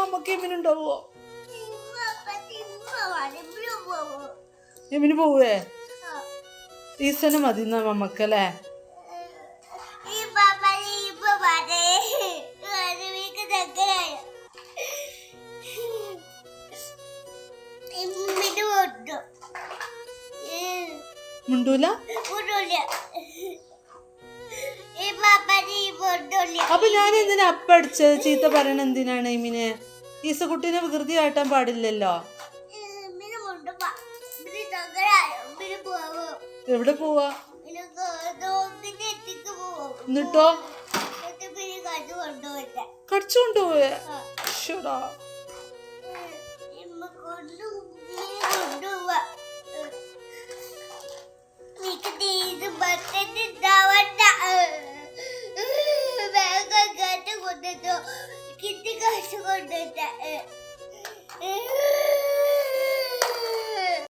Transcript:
മമ്മക്ക് എമിനുണ്ടാവോ? എമിന് പോവേ? ഈസനെ മതി എന്നാ മമ്മക്കല്ലേ? മുണ്ടൂല? അപ്പൊ ഞാൻ എന്തിനാ അപ്പടിച്ചത്? ചീത്ത പറയണ എന്തിനാണ് ഇമിനെ? ഈസക്കുട്ടീനെ വികൃതി കാട്ടാൻ പാടില്ലല്ലോ. എവിടെ പോവാ? എന്നിട്ടോ കടിച്ചു കൊണ്ടുപോവേ? ശോടാ. കിട്ടി കാശ് കൊണ്ടിട്ട്